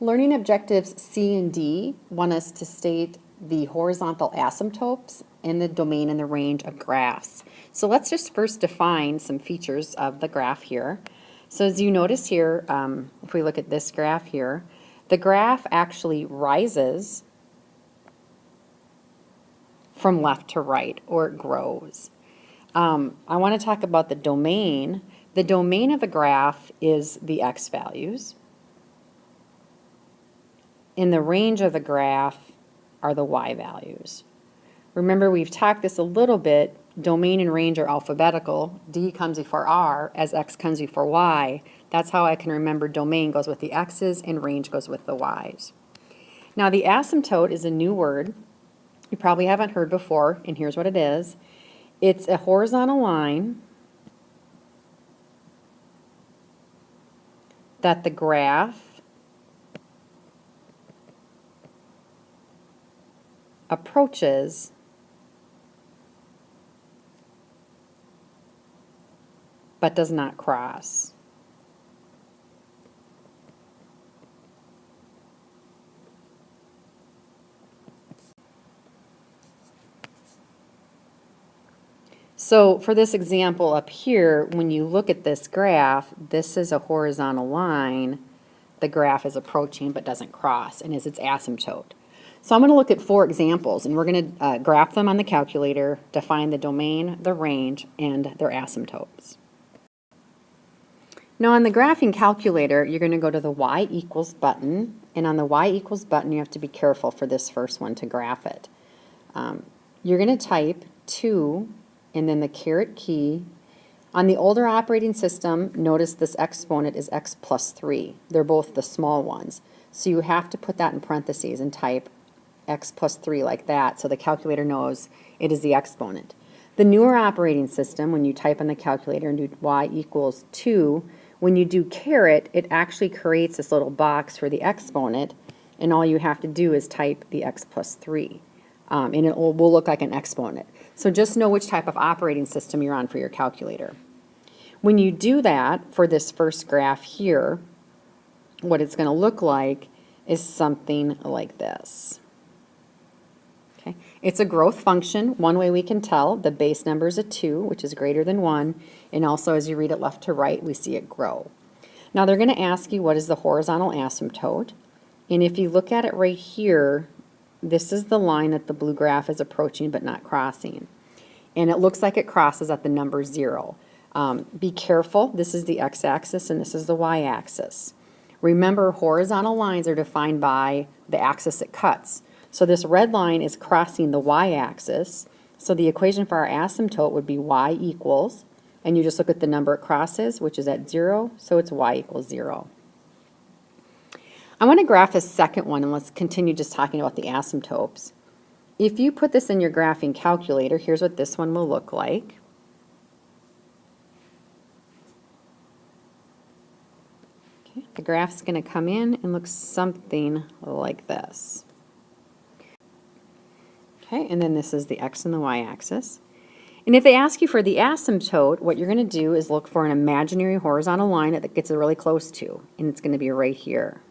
Learning objectives C and D want us to state the horizontal asymptotes and the domain and the range of graphs. So let's just first define some features of the graph here. So as you notice here, if we look at this graph here, the graph actually rises from left to right, or it grows. I want to talk about the domain. The domain of the graph is the x values. In the range of the graph are the y values. Remember, we've talked this a little bit. Domain and range are alphabetical. D comes before R as x comes before y. That's how I can remember domain goes with the x's and range goes with the y's. Now, the asymptote is a new word you probably haven't heard before, and here's what it is. It's a horizontal line that the graph approaches but does not cross. So for this example up here, when you look at this graph, this is a horizontal line the graph is approaching but doesn't cross, and is its asymptote. So I'm going to look at 4 examples, and we're going to graph them on the calculator, define the domain, the range, and their asymptotes. Now on the graphing calculator, you're going to go to the y equals button, and on the y equals button, you have to be careful for this first one to graph it. You're going to type 2 and then the caret key. On the older operating system, notice this exponent is x plus 3. They're both the small ones. So you have to put that in parentheses and type x plus 3 like that so the calculator knows it is the exponent. The newer operating system, when you type on the calculator and do y equals 2, when you do caret, it actually creates this little box for the exponent, and all you have to do is type the x plus 3. And it will look like an exponent. So just know which type of operating system you're on for your calculator. When you do that for this first graph here, what it's going to look like is something like this. Okay. It's a growth function. One way we can tell, the base number is a 2, which is greater than 1, and also as you read it left to right, we see it grow. Now they're going to ask you what is the horizontal asymptote, and if you look at it right here, this is the line that the blue graph is approaching but not crossing. And it looks like it crosses at the number 0. Be careful, this is the x-axis and this is the y-axis. Remember, horizontal lines are defined by the axis it cuts. So this red line is crossing the y-axis. So the equation for our asymptote would be y equals, and you just look at the number it crosses, which is at 0, so it's y equals 0. I want to graph a second one, and let's continue just talking about the asymptotes. If you put this in your graphing calculator, here's what this one will look like. Okay, the graph's going to come in and look something like this. Okay, and then this is the x and the y-axis. And if they ask you for the asymptote, what you're going to do is look for an imaginary horizontal line that gets really close to, and it's going to be right here.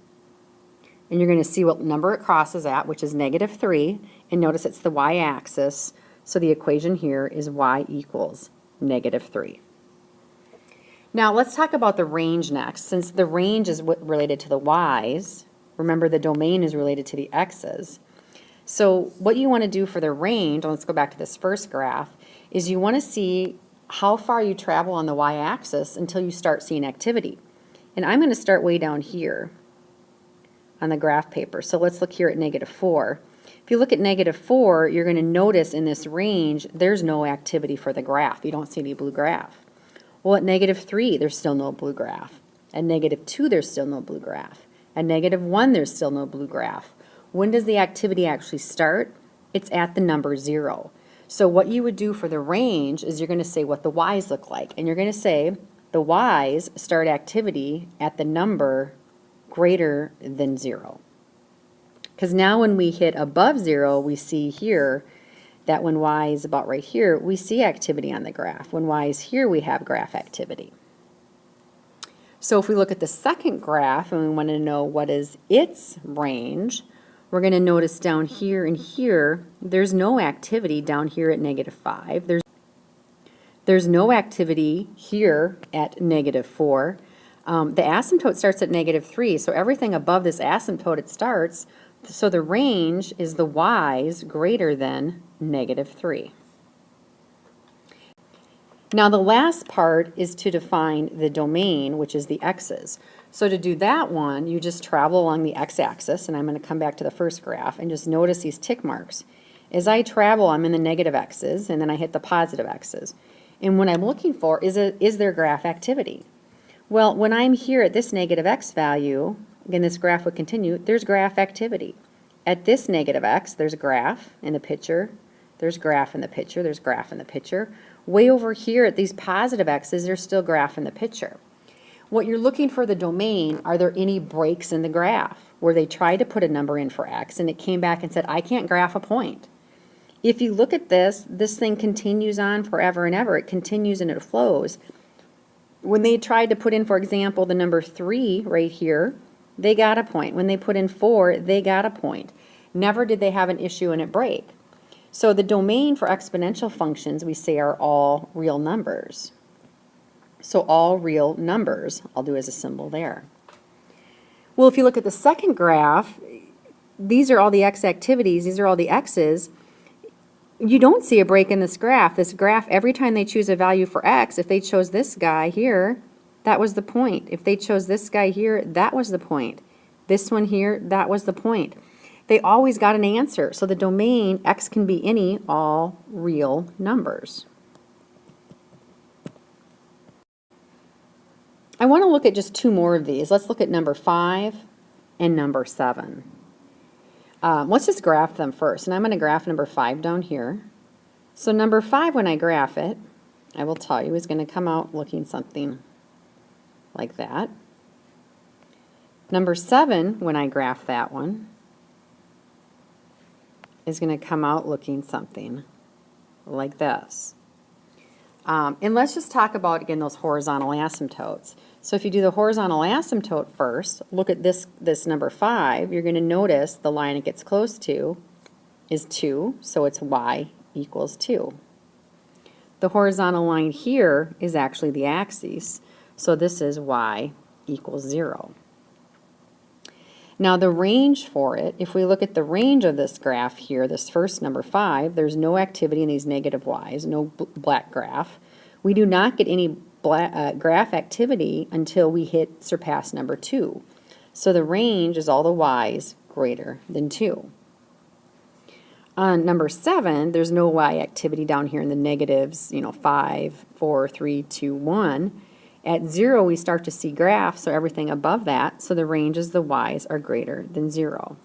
And you're going to see what number it crosses at, which is -3, and notice it's the y-axis, so the equation here is y equals -3. Now let's talk about the range next. Since the range is related to the y's, remember the domain is related to the x's. So what you want to do for the range, let's go back to this first graph, is you want to see how far you travel on the y-axis until you start seeing activity. And I'm going to start way down here on the graph paper. So let's look here at -4. If you look at -4, you're going to notice in this range there's no activity for the graph. You don't see any blue graph. Well, at -3, there's still no blue graph. At -2, there's still no blue graph. At -1, there's still no blue graph. When does the activity actually start? It's at the number 0. So what you would do for the range is you're going to say what the y's look like. And you're going to say the y's start activity at the number greater than 0. Because now when we hit above 0, we see here that when y is about right here, we see activity on the graph. When y is here, we have graph activity. So if we look at the second graph and we want to know what is its range, we're going to notice down here and here, there's no activity down here at -5. There's no activity here at -4. The asymptote starts at -3, so everything above this asymptote it starts, so the range is the y's greater than -3. Now the last part is to define the domain, which is the x's. So to do that one, you just travel along the x-axis, and I'm going to come back to the first graph, and just notice these tick marks. As I travel, I'm in the negative x's, and then I hit the positive x's. And what I'm looking for is there graph activity? Well, when I'm here at this negative x value, again this graph would continue, there's graph activity. At this negative x, there's graph in the picture, there's graph in the picture, there's graph in the picture. Way over here at these positive x's, there's still graph in the picture. What you're looking for the domain, are there any breaks in the graph where they tried to put a number in for x and it came back and said, I can't graph a point. If you look at this thing continues on forever and ever. It continues and it flows. When they tried to put in, for example, the number 3 right here, they got a point. When they put in 4, they got a point. Never did they have an issue and it break. So the domain for exponential functions, we say, are all real numbers. So all real numbers, I'll do as a symbol there. Well, if you look at the second graph, these are all the x activities, these are all the x's. You don't see a break in this graph. This graph, every time they choose a value for x, if they chose this guy here, that was the point. If they chose this guy here, that was the point. This one here, that was the point. They always got an answer. So the domain, x can be any, all real numbers. I want to look at just 2 more of these. Let's look at number 5 and number 7. Let's just graph them first. And I'm going to graph number 5 down here. So number 5, when I graph it, I will tell you, is going to come out looking something like that. Number 7, when I graph that one, is going to come out looking something like this. And let's just talk about, again, those horizontal asymptotes. So if you do the horizontal asymptote first, look at this number 5, you're going to notice the line it gets close to is 2, so it's y equals 2. The horizontal line here is actually the axis, so this is y equals 0. Now the range for it, if we look at the range of this graph here, this first number 5, there's no activity in these negative y's, no black graph. We do not get any graph activity until we surpass number 2. So the range is all the y's greater than 2. On number 7, there's no y activity down here in the negatives, 5, 4, 3, 2, 1. At 0, we start to see graphs, so everything above that, so the range is the y's are greater than 0.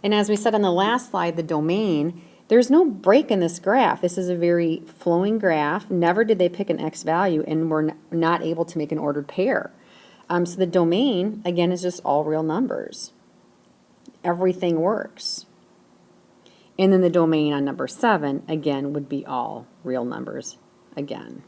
And as we said on the last slide, the domain, there's no break in this graph. This is a very flowing graph. Never did they pick an x value, and we're not able to make an ordered pair. So the domain, again, is just all real numbers. Everything works. And then the domain on number 7, again, would be all real numbers again.